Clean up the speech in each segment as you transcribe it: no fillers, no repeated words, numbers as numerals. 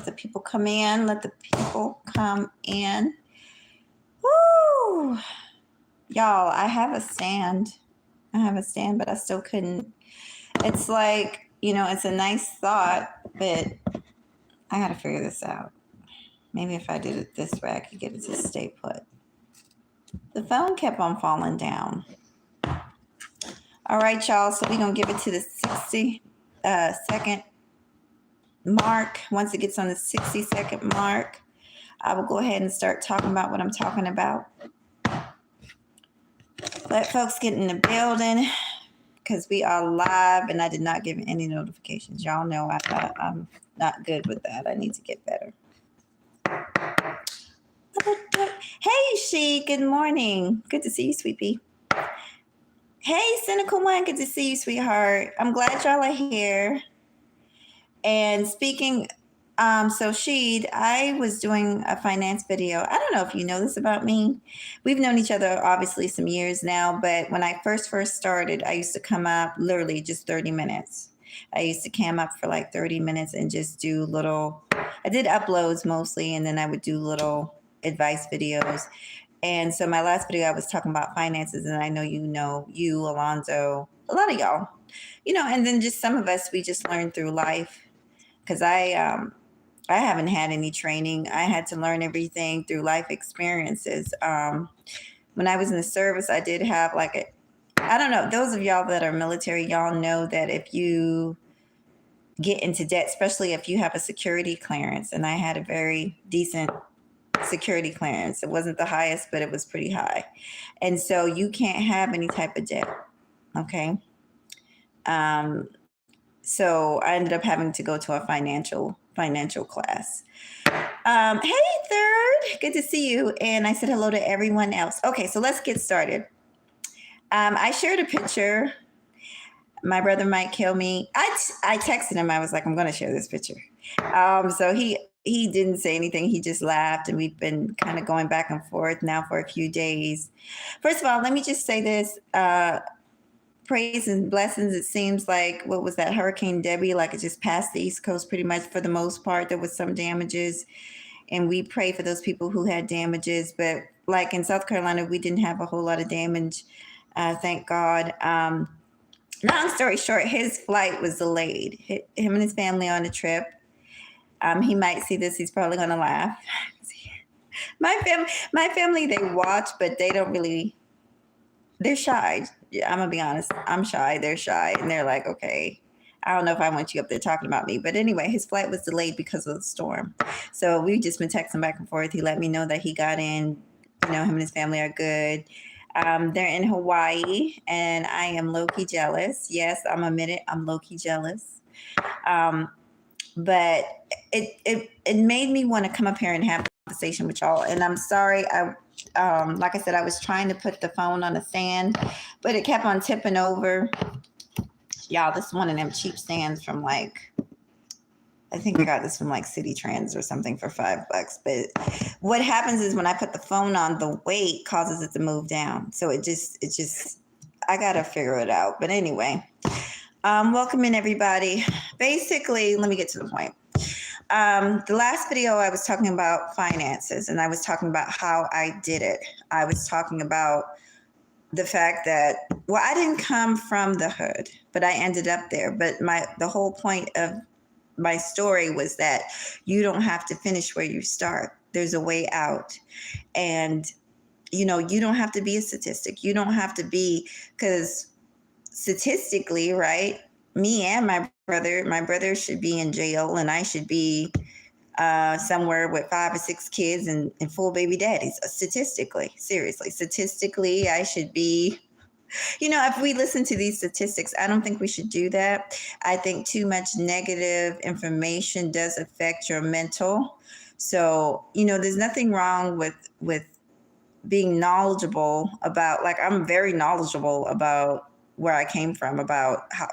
the people come in. Let the people come in. Woo! Y'all, I have a stand. But I still couldn't. It's like, it's a nice thought, but I got to figure this out. Maybe if I did it this way, I could get it to stay put. The phone kept on falling down. All right, y'all. So we're going to give it to the 60-second mark. Once it gets on the 60-second mark, I will go ahead and start talking about what I'm talking about. Let folks get in the building because we are live and I did not give any notifications. Y'all know I'm not good with that. I need to get better. Hey, She. Good morning. Good to see you, sweet pea. Hey, Cynical One. Good to see you, sweetheart. I'm glad y'all are here. And speaking, so Sheed, I was doing a finance video. I don't know if you know this about me. We've known each other obviously some years now, but when I first started, I used to come up literally just 30 minutes. I used to cam up for like 30 minutes and just do I did uploads mostly, and then I would do little advice videos. And so my last video, I was talking about finances, and I know you, Alonzo, a lot of y'all, and then just some of us, we just learn through life. Because I haven't had any training. I had to learn everything through life experiences. When I was in the service, I did have I don't know, those of y'all that are military, y'all know that if you get into debt, especially if you have a security clearance, and I had a very decent security clearance. It wasn't the highest, but it was pretty high. And so you can't have any type of debt. Okay. So I ended up having to go to a financial class. Hey, Third, good to see you. And I said hello to everyone else. Okay, so let's get started. I shared a picture. My brother might kill me. I texted him. I was like, I'm going to share this picture. So he didn't say anything. He just laughed, and we've been kind of going back and forth now for a few days. First of all, let me just say this. Praise and blessings. It seems like, what was that, Hurricane Debbie? Like it just passed the East Coast pretty much for the most part. There was some damages, and we pray for those people who had damages. But like in South Carolina, we didn't have a whole lot of damage. Thank God. Long story short, his flight was delayed. Him and his family on a trip. He might see this. He's probably going to laugh. My family, they watch, but they don't really. They're shy. Yeah, I'm going to be honest. I'm shy. They're shy. And they're like, okay, I don't know if I want you up there talking about me. But anyway, his flight was delayed because of the storm. So we've just been texting back and forth. He let me know that he got in. Him and his family are good. They're in Hawaii, and I am low-key jealous. Yes, I'm admitting I'm low-key jealous. But it made me want to come up here and have a conversation with y'all. And I'm sorry, like I said, I was trying to put the phone on a stand, but it kept on tipping over. Y'all, this is one of them cheap stands from I think I got this from City Trends or something for $5. But what happens is when I put the phone on, the weight causes it to move down. So it just, I got to figure it out. But anyway, welcome in everybody. Basically, let me get to the point. The last video I was talking about finances, and I was talking about how I did it. I was talking about the fact that, I didn't come from the hood, but I ended up there. But the whole point of my story was that you don't have to finish where you start. There's a way out. And, you don't have to be a statistic. You don't have to be, because statistically, right, me and my brother should be in jail, and I should be somewhere with 5 or 6 kids and full baby daddies. Statistically, seriously, I should be, if we listen to these statistics, I don't think we should do that. I think too much negative information does affect your mental. So, there's nothing wrong with being knowledgeable about, I'm very knowledgeable about where I came from, about how,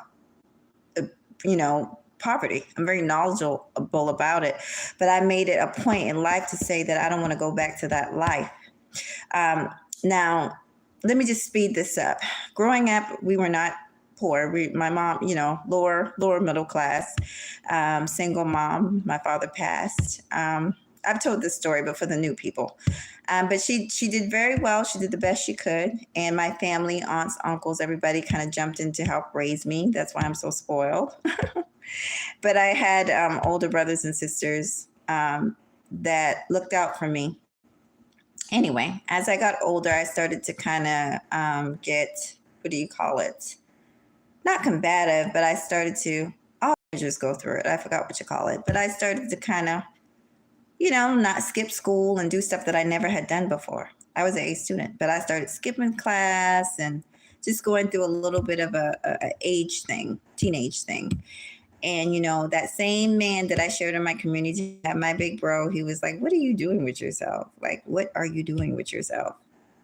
poverty. I'm very knowledgeable about it, but I made it a point in life to say that I don't want to go back to that life. Now, let me just speed this up. Growing up, we were not poor. My mom, lower middle class, single mom. My father passed. I've told this story, but for the new people. But she did very well. She did the best she could. And my family, aunts, uncles, everybody kind of jumped in to help raise me. That's why I'm so spoiled. But I had older brothers and sisters that looked out for me. Anyway, as I got older, I started to kind of get, what do you call it? Not combative, but I started to, I'll just go through it. I forgot what you call it. But I started to kind of, not skip school and do stuff that I never had done before. I was an A student, but I started skipping class and just going through a little bit of a age thing, teenage thing. And, that same man that I shared in my community, my big bro, he was like, what are you doing with yourself? Like, what are you doing with yourself?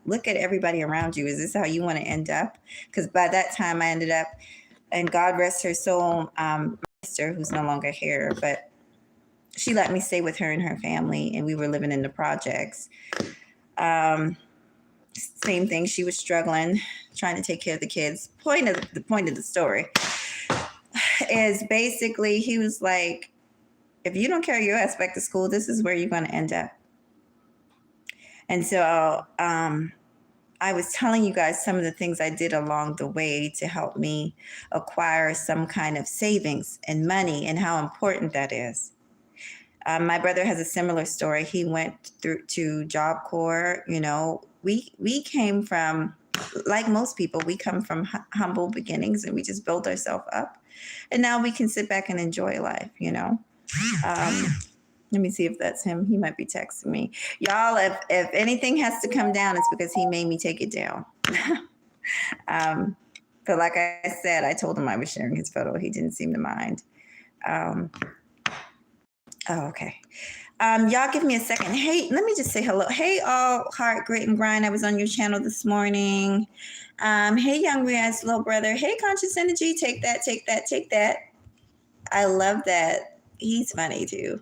Look at everybody around you. Is this how you want to end up? Because by that time I ended up, and God rest her soul, my sister, who's no longer here, but she let me stay with her and her family, and we were living in the projects. Same thing. She was struggling, trying to take care of the kids. The point of the story is basically he was like, if you don't carry your ass back to school, this is where you're going to end up. And so I was telling you guys some of the things I did along the way to help me acquire some kind of savings and money and how important that is. My brother has a similar story. He went through to Job Corps. We came from, like most people, we come from humble beginnings, and we just built ourselves up. And now we can sit back and enjoy life, Let me see if that's him. He might be texting me. Y'all, if anything has to come down, it's because he made me take it down. But like I said, I told him I was sharing his photo. He didn't seem to mind. Okay. Y'all give me a second. Hey, let me just say hello. Hey, all Heart, Grit, and Grind. I was on your channel this morning. Hey, Young Riaz, little brother. Hey, Conscious Energy. Take that, take that, take that. I love that. He's funny too.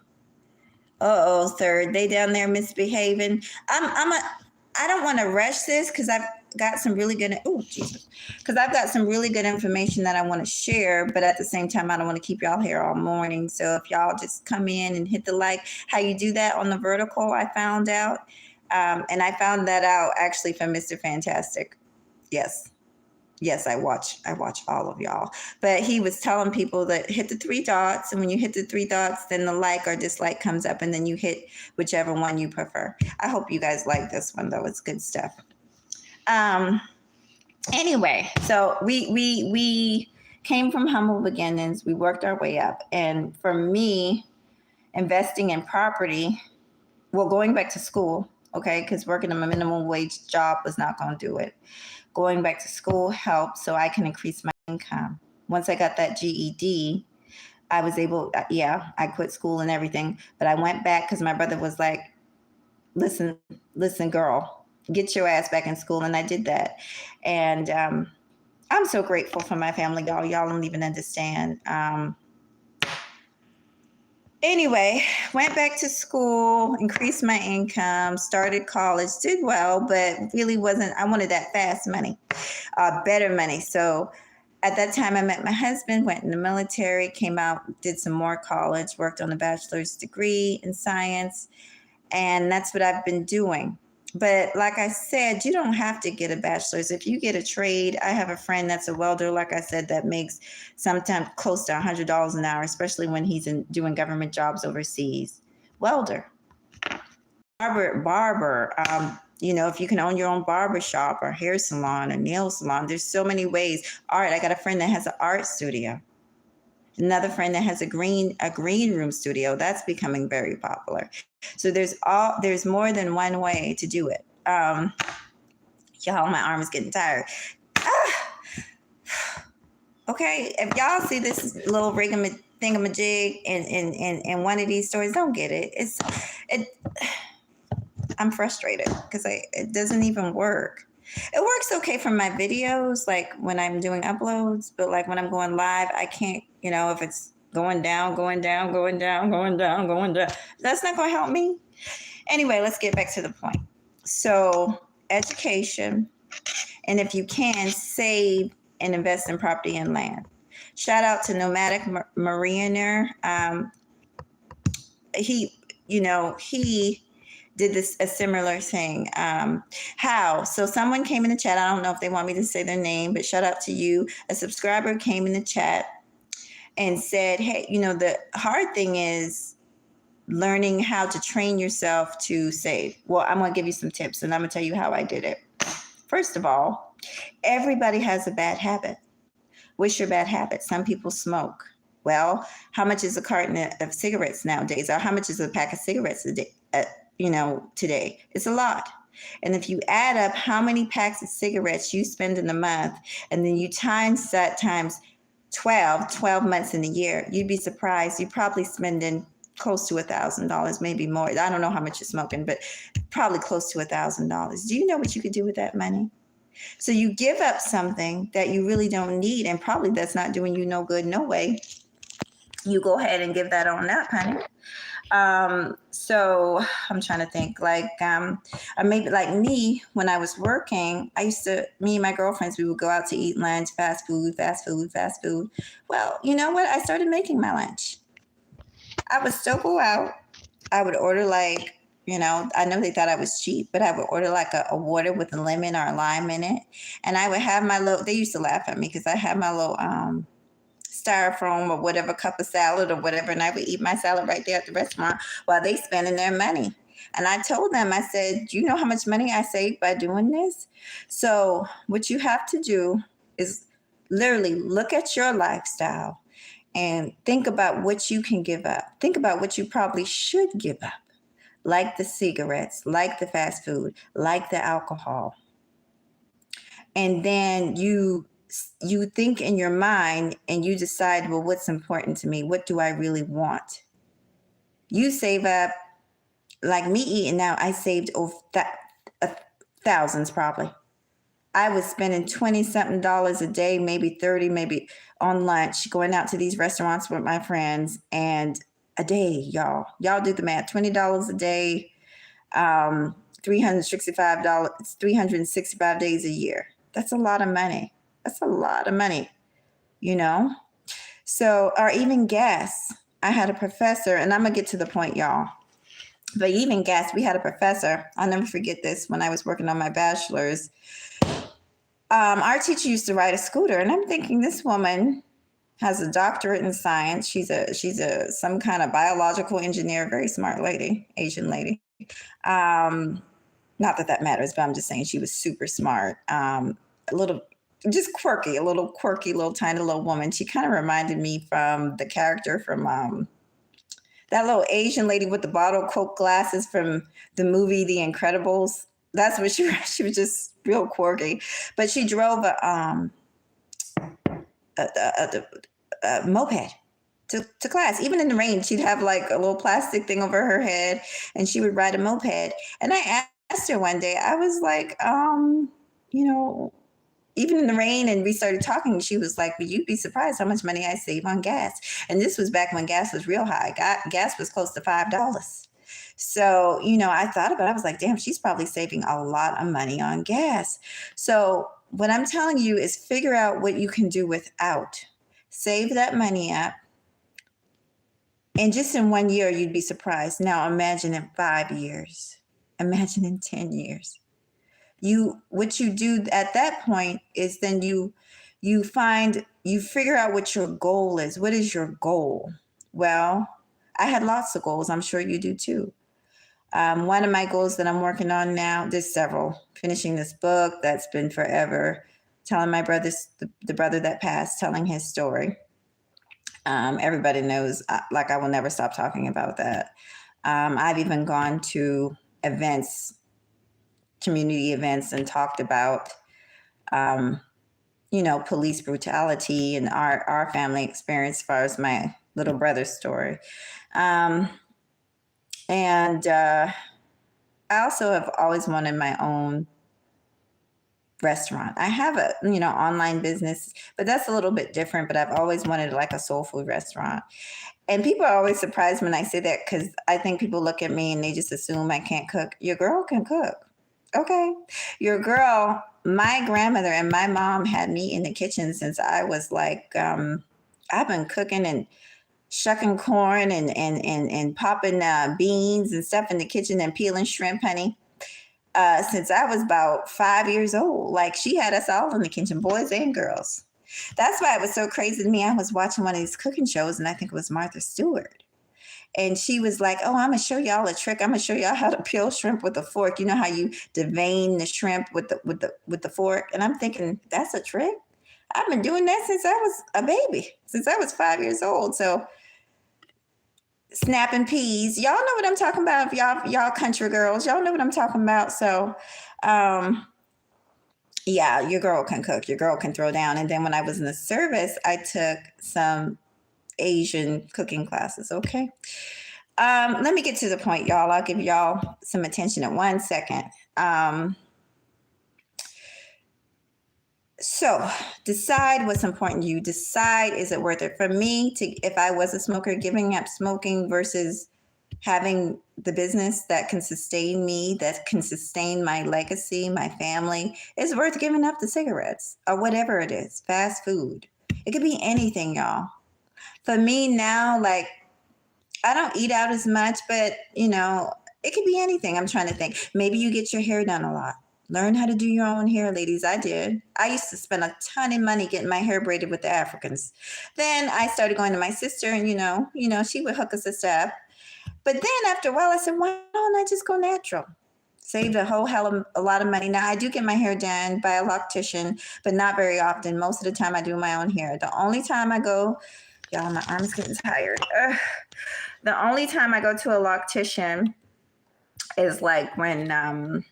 Third. They down there misbehaving. I don't want to rush this because I've got some really good, because I've got some really good information that I want to share, but at the same time, I don't want to keep y'all here all morning. So if y'all just come in and hit the like, how you do that on the vertical, I found out. And I found that out actually from Mr. Fantastic. Yes, I watch all of y'all. But he was telling people that hit the 3 dots, and when you hit the 3 dots, then the like or dislike comes up, and then you hit whichever one you prefer. I hope you guys like this one, though. It's good stuff. Anyway, so we came from humble beginnings. We worked our way up. And for me, investing in property, going back to school, okay, because working a minimum wage job was not going to do it. Going back to school helped so I can increase my income. Once I got that GED, I was able, I quit school and everything, but I went back because my brother was like, listen, girl, get your ass back in school. And I did that. And I'm so grateful for my family, y'all. Y'all don't even understand. Anyway, went back to school, increased my income, started college, did well, but really I wanted that fast money, better money. So at that time, I met my husband, went in the military, came out, did some more college, worked on a bachelor's degree in science, and that's what I've been doing. But like I said, you don't have to get a bachelor's. If you get a trade, I have a friend that's a welder, like I said, that makes sometimes close to $100 an hour, especially when he's doing government jobs overseas. Welder. Barber. If you can own your own barber shop or hair salon or nail salon, there's so many ways. Art. I got a friend that has an art studio. Another friend that has a green room studio. That's becoming very popular. So there's more than one way to do it. Y'all, my arm is getting tired. Okay, if y'all see this little thingamajig in one of these stories, don't get it. I'm frustrated because it doesn't even work. It works okay for my videos, like when I'm doing uploads, but like when I'm going live, I can't, if it's going down, that's not going to help me. Anyway, let's get back to the point. So education, and if you can, save and invest in property and land. Shout out to Nomadic Mariner. He did a similar thing. How? So someone came in the chat. I don't know if they want me to say their name, but shout out to you. A subscriber came in the chat and said, hey, the hard thing is learning how to train yourself to save. Well, I'm going to give you some tips, and I'm going to tell you how I did it. First of all, everybody has a bad habit. What's your bad habit? Some people smoke. Well, how much is a carton of cigarettes nowadays? Or how much is a pack of cigarettes a day, today? It's a lot. And if you add up how many packs of cigarettes you spend in a month, and then you times that times 12 months in a year, you'd be surprised. You're probably spending close to $1,000, maybe more. I don't know how much you're smoking, but probably close to $1,000. Do you know what you could do with that money? So you give up something that you really don't need, and probably that's not doing you no good, no way. You go ahead and give that on up, honey. So I'm trying to think, or maybe like me, when I was working, me and my girlfriends, we would go out to eat lunch, fast food. Well, you know what? I started making my lunch. I would still go out. I would order I know they thought I was cheap, but I would order like a water with a lemon or a lime in it. And I would have they used to laugh at me because I had my little styrofoam or whatever cup of salad or whatever. And I would eat my salad right there at the restaurant while they spending their money. And I told them, I said, do you know how much money I saved by doing this? So what you have to do is literally look at your lifestyle and think about what you can give up. Think about what you probably should give up. Like the cigarettes, like the fast food, like the alcohol. And then you think in your mind and you decide, well, what's important to me? What do I really want? You save up, like me eating now, I saved over thousands probably. I was spending $20-something a day, maybe 30, maybe on lunch, going out to these restaurants with my friends, and a day, y'all do the math, $20 a day, $365, 365 days a year. That's a lot of money. So, or even gas. I had a professor, and I'm going to get to the point, y'all. But even gas, we had a professor. I'll never forget this when I was working on my bachelor's. Our teacher used to ride a scooter, and I'm thinking this woman has a doctorate in science. She's some kind of biological engineer, very smart lady, Asian lady. Not that matters, but I'm just saying she was super smart. A little quirky, little tiny little woman. She kind of reminded me from the character from that little Asian lady with the bottle Coke glasses from the movie The Incredibles. That's what she was just real quirky. But she drove a moped to class. Even in the rain, she'd have like a little plastic thing over her head and she would ride a moped. And I asked her one day, I was like, even in the rain, and we started talking, she was like, well, you'd be surprised how much money I save on gas. And this was back when gas was real high. Gas was close to $5. So, I thought about it. I was like, damn, she's probably saving a lot of money on gas. So what I'm telling you is figure out what you can do without. Save that money up. And just in 1 year, you'd be surprised. Now imagine in 5 years. Imagine in 10 years. What you do at that point is then you figure out what your goal is. What is your goal? Well, I had lots of goals. I'm sure you do too. One of my goals that I'm working on now, there's several, finishing this book that's been forever, telling my brother's, the brother that passed, telling his story. Everybody knows, I will never stop talking about that. I've even gone to events, community events, and talked about, police brutality and our family experience as far as my little brother's story. I also have always wanted my own restaurant. I have a, online business, but that's a little bit different, but I've always wanted like a soul food restaurant. And people are always surprised when I say that, because I think people look at me and they just assume I can't cook. Your girl can cook. Okay. Your girl my grandmother and my mom had me in the kitchen since I was like, I've been cooking and shucking corn and popping beans and stuff in the kitchen and peeling shrimp, honey. Since I was about 5 years old. Like she had us all in the kitchen, boys and girls. That's why it was so crazy to me. I was watching one of these cooking shows, and I think it was Martha Stewart. And she was like, "Oh, I'm gonna show y'all a trick. I'm gonna show y'all how to peel shrimp with a fork. You know how you devein the shrimp with the fork?" And I'm thinking, that's a trick. I've been doing that since I was a baby, since I was 5 years old. So snapping peas, y'all know what I'm talking about. If y'all country girls, y'all know what I'm talking about. So, yeah, your girl can cook. Your girl can throw down. And then when I was in the service, I took some Asian cooking classes. Okay. Let me get to the point, y'all. I'll give y'all some attention in 1 second. So decide what's important to you. Decide, is it worth it for me to, if I was a smoker, giving up smoking versus having the business that can sustain me, that can sustain my legacy, my family, is worth giving up the cigarettes or whatever it is, fast food. It could be anything, y'all. For me now, like, I don't eat out as much, but it could be anything. I'm trying to think. Maybe you get your hair done a lot. Learn how to do your own hair, ladies. I did. I used to spend a ton of money getting my hair braided with the Africans. Then I started going to my sister, and she would hook us up. But then after a while, I said, why don't I just go natural? Saved a whole hell of a lot of money. Now I do get my hair done by a loctician, but not very often. Most of the time I do my own hair. The only time I go, y'all, my arm is getting tired. The only time I go to a loctician is like when,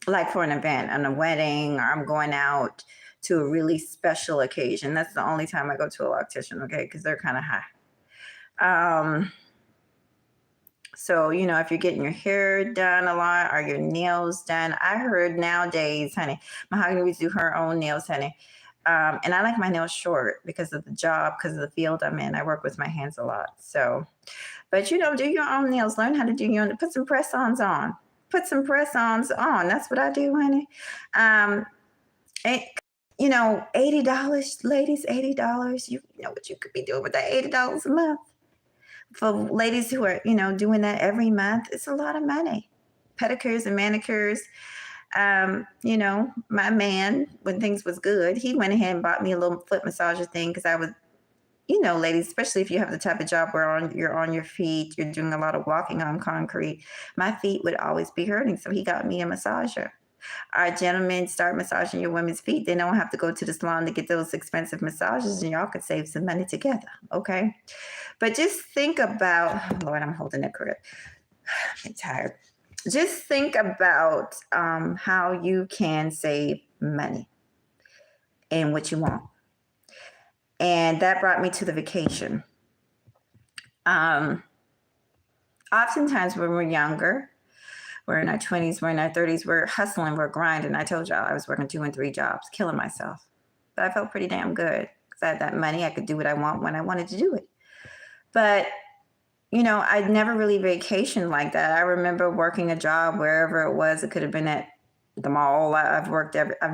like for an event, on a wedding, or I'm going out to a really special occasion. That's the only time I go to a loctician, okay? Because they're kind of high. So, if you're getting your hair done a lot or your nails done, I heard nowadays, honey, Mahogany would do her own nails, honey. And I like my nails short because of the job, because of the field I'm in. I work with my hands a lot. So, but do your own nails. Learn how to do your own. Put some press-ons on. Put some press-ons on. That's what I do, honey. $80, ladies, $80. You know what you could be doing with that $80 a month. For ladies who are, doing that every month, it's a lot of money. Pedicures and manicures. My man, when things was good, he went ahead and bought me a little foot massager thing because I was, ladies, especially if you have the type of job where you're on your feet, you're doing a lot of walking on concrete, my feet would always be hurting. So he got me a massager. Our gentlemen, start massaging your women's feet. They don't have to go to the salon to get those expensive massages, and y'all could save some money together, okay? But just think about, Lord, I'm holding it correct. I'm tired. Just think about how you can save money and what you want. And that brought me to the vacation. Oftentimes when we're younger, we're in our 20s, we're in our 30s, we're hustling, we're grinding. I told y'all I was working 2 and 3 jobs, killing myself. But I felt pretty damn good because I had that money. I could do what I want when I wanted to do it. But, I'd never really vacationed like that. I remember working a job wherever it was. It could have been at the mall. I've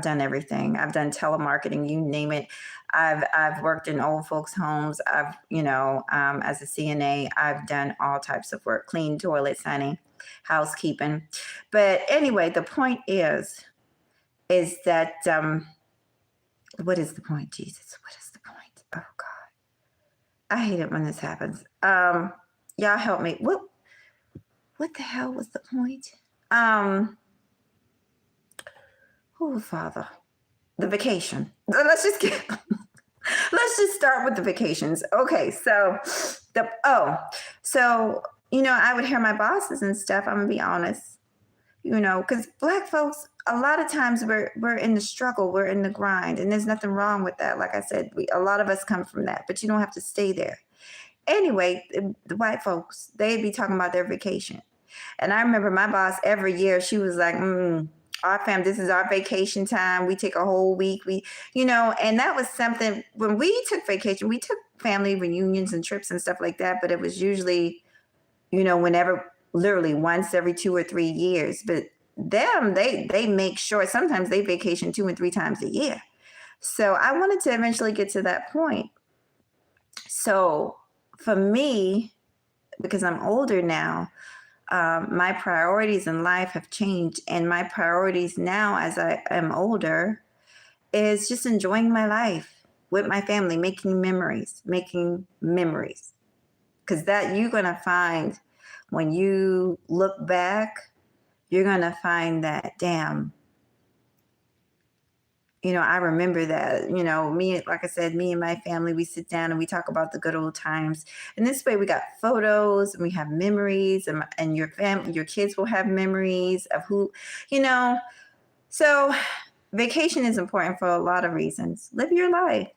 done everything. I've done telemarketing, you name it. I've worked in old folks' homes. I've, as a CNA, I've done all types of work, clean toilets, honey, housekeeping. But anyway, the point is that, what is the point, Jesus? What is the point? Oh God. I hate it when this happens. Y'all help me. What the hell was the point? Oh, Father. The vacation. Let's just start with the vacations. Okay, so I would hear my bosses and stuff. I'm gonna be honest, because Black folks, a lot of times we're in the struggle, we're in the grind, and there's nothing wrong with that. Like I said, a lot of us come from that, but you don't have to stay there. Anyway, the white folks, they'd be talking about their vacation. And I remember my boss every year, she was like, our family, this is our vacation time. We take a whole week. And that was something, when we took vacation, we took family reunions and trips and stuff like that. But it was usually, whenever, literally once every 2 or 3 years. But they make sure, sometimes they vacation 2 and 3 times a year. So I wanted to eventually get to that point. So for me, because I'm older now, my priorities in life have changed. And my priorities now, as I am older, is just enjoying my life with my family, making memories. Because that you're going to find when you look back, you're going to find that, damn, I remember that, me, like I said, me and my family, we sit down and we talk about the good old times. And this way we got photos and we have memories, and your family, your kids will have memories of who, you know. So vacation is important for a lot of reasons. Live your life.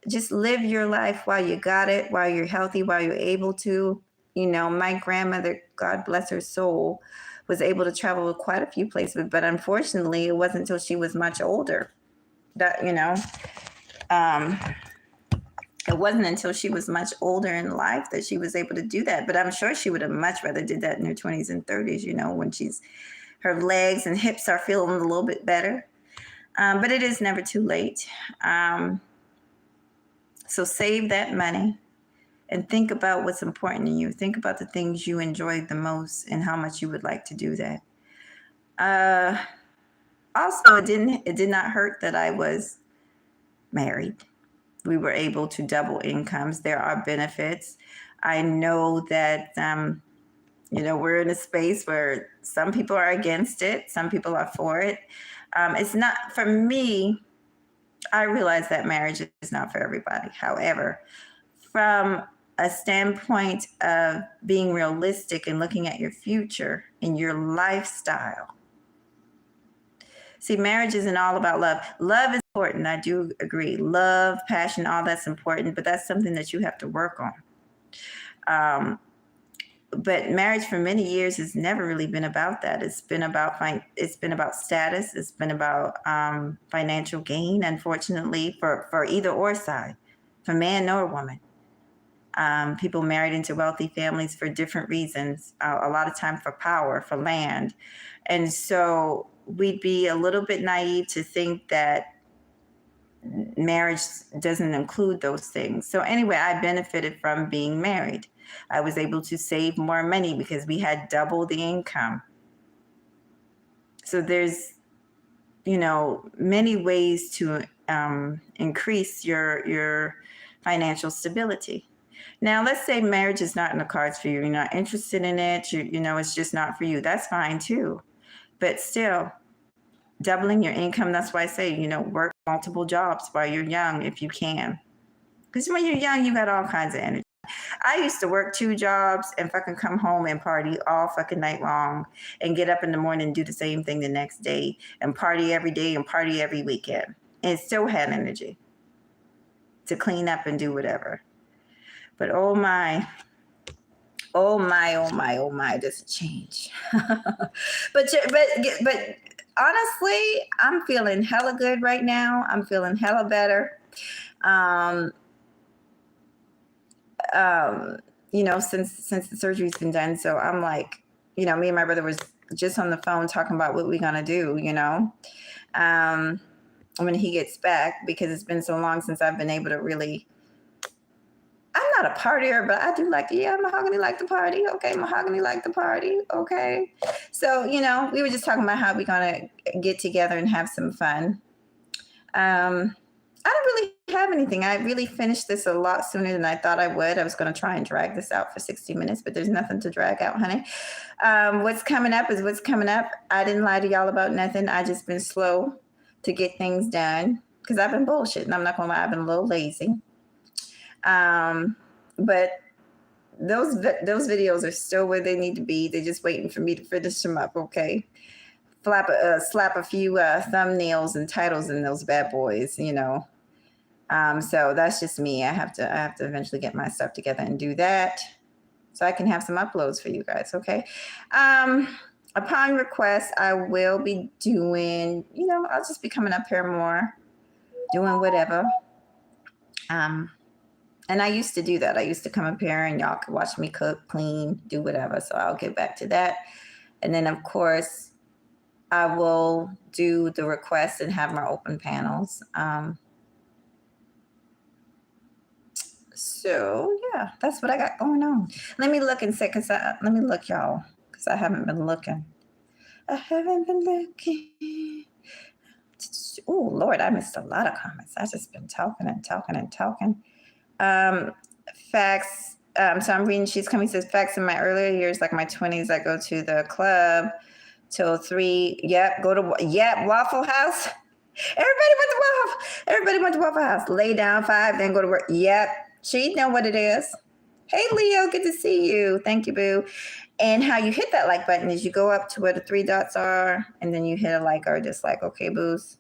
Just live your life while you got it, while you're healthy, while you're able to. My grandmother, God bless her soul, was able to travel to quite a few places, but unfortunately, it wasn't until she was much older that, um, it wasn't until she was much older in life that she was able to do that. But I'm sure she would have much rather did that in her 20s and 30s, when her legs and hips are feeling a little bit better. But it is never too late. So save that money and think about what's important to you. Think about the things you enjoy the most and how much you would like to do that. Also, it did not hurt that I was married. We were able to double incomes. There are benefits. I know that, we're in a space where some people are against it. Some people are for it. It's not, for me, I realize that marriage is not for everybody. However, from a standpoint of being realistic and looking at your future and your lifestyle. See, marriage isn't all about love. Love is important. I do agree. Love, passion, all that's important, but that's something that you have to work on. But marriage for many years has never really been about that. It's been about status. It's been about financial gain, unfortunately, for either or side, for man nor woman. People married into wealthy families for different reasons, a lot of time for power, for land. And so we'd be a little bit naive to think that marriage doesn't include those things. So anyway, I benefited from being married. I was able to save more money because we had double the income. So there's, many ways to increase your financial stability. Now, let's say marriage is not in the cards for you. You're not interested in it. It's just not for you. That's fine too. But still, doubling your income, that's why I say, work multiple jobs while you're young if you can. Because when you're young, you got all kinds of energy. I used to work 2 jobs and fucking come home and party all fucking night long and get up in the morning and do the same thing the next day and party every day and party every weekend. And still had energy to clean up and do whatever. But oh my, does it change? but honestly, I'm feeling hella good right now. I'm feeling hella better. Since the surgery's been done. So I'm like, me and my brother was just on the phone talking about what we're gonna do, when he gets back, because it's been so long since I've been able to really. I'm not a partier, but I do Mahogany like to party. Okay, Mahogany like to party. Okay. So, we were just talking about how we're going to get together and have some fun. I don't really have anything. I really finished this a lot sooner than I thought I would. I was going to try and drag this out for 60 minutes, but there's nothing to drag out, honey. What's coming up is what's coming up. I didn't lie to y'all about nothing. I just been slow to get things done because I've been bullshitting. I'm not going to lie. I've been a little lazy. But those videos are still where they need to be. They're just waiting for me to finish them up. Okay. Slap a few thumbnails and titles in those bad boys, So that's just me. I have to eventually get my stuff together and do that so I can have some uploads for you guys. Okay. Upon request, I will be doing, I'll just be coming up here more, doing whatever. And I used to do that. I used to come up here and y'all could watch me cook, clean, do whatever. So I'll get back to that. And then, of course, I will do the request and have more open panels. So yeah, that's what I got going on. Let me look and say, let me look, y'all, because I haven't been looking. I haven't been looking. Oh Lord, I missed a lot of comments. I just been talking and talking and talking. Facts. So I'm reading. She's coming. Says facts. In my earlier years, like my 20s, I go to the club till 3. Yep. Go to Waffle House. Everybody went to Waffle House. Lay down 5, then go to work. Yep. She know what it is. Hey Leo, good to see you. Thank you, boo. And how you hit that like button is you go up to where the 3 dots are, and then you hit a like or dislike. Okay, boos.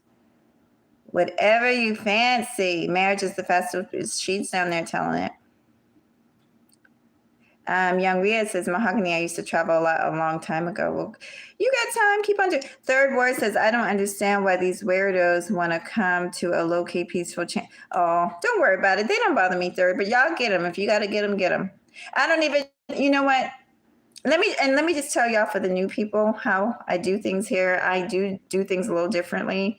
Whatever you fancy. Marriage is the fastest. She's down there telling it. Young Ria says, Mahogany, I used to travel a long time ago. Well, you got time. Keep on doing. Third Word says, I don't understand why these weirdos want to come to a low-key, peaceful channel. Oh, don't worry about it. They don't bother me, Third, but y'all get them. If you got to get them, get them. I don't even, you know what? Let me just tell y'all for the new people how I do things here. I do things a little differently.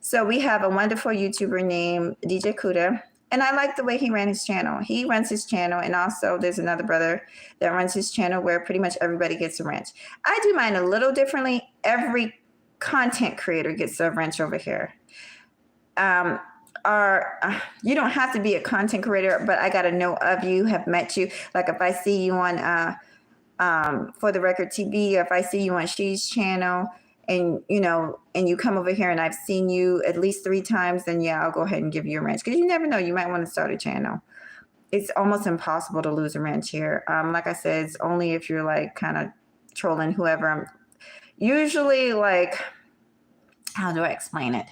So we have a wonderful YouTuber named DJ Kuda. And I like the way he ran his channel. He runs his channel, and also there's another brother that runs his channel where pretty much everybody gets a wrench. I do mine a little differently. Every content creator gets a wrench over here. You don't have to be a content creator, but I got to know of you, have met you. Like if I see you on For the Record TV, or if I see you on She's channel, and you come over here and I've seen you at least 3 times, then yeah, I'll go ahead and give you a wrench, because you never know, you might want to start a channel. It's almost impossible to lose a wrench here. Like I said, it's only if you're like kind of trolling whoever. I'm usually like, how do I explain it?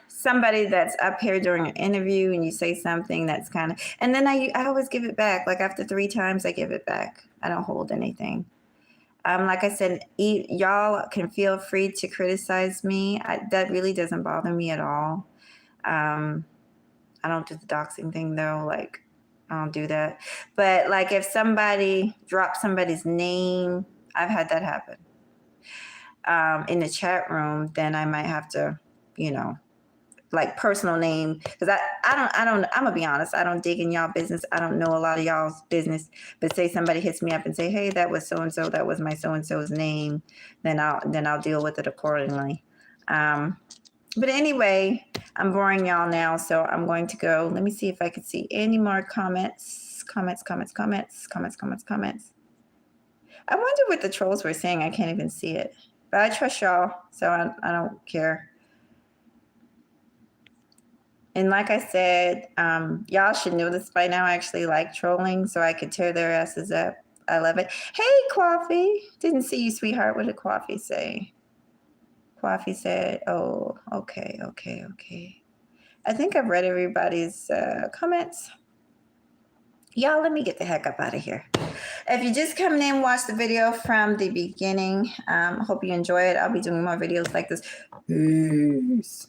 Somebody that's up here during an interview and you say something that's kind of, and then I always give it back. Like after 3 times, I give it back. I don't hold anything. Like I said, y'all can feel free to criticize me. That really doesn't bother me at all. I don't do the doxing thing though. Like I don't do that. But like if somebody drops somebody's name, I've had that happen in the chat room, then I might have to, like personal name, because I'm gonna be honest, I don't dig in y'all business. I don't know a lot of y'all's business, but say somebody hits me up and say, hey, that was so-and-so, that was my so-and-so's name, then I'll deal with it accordingly. But anyway, I'm boring y'all now, so I'm going to go. Let me see if I can see any more comments. I wonder what the trolls were saying. I can't even see it, but I trust y'all, so I don't care. And like I said, y'all should know this by now. I actually like trolling, so I could tear their asses up. I love it. Hey, Coffee. Didn't see you, sweetheart. What did Coffee say? Coffee said, oh, okay. I think I've read everybody's comments. Y'all, let me get the heck up out of here. If you just come in, watch the video from the beginning. Hope you enjoy it. I'll be doing more videos like this. Peace.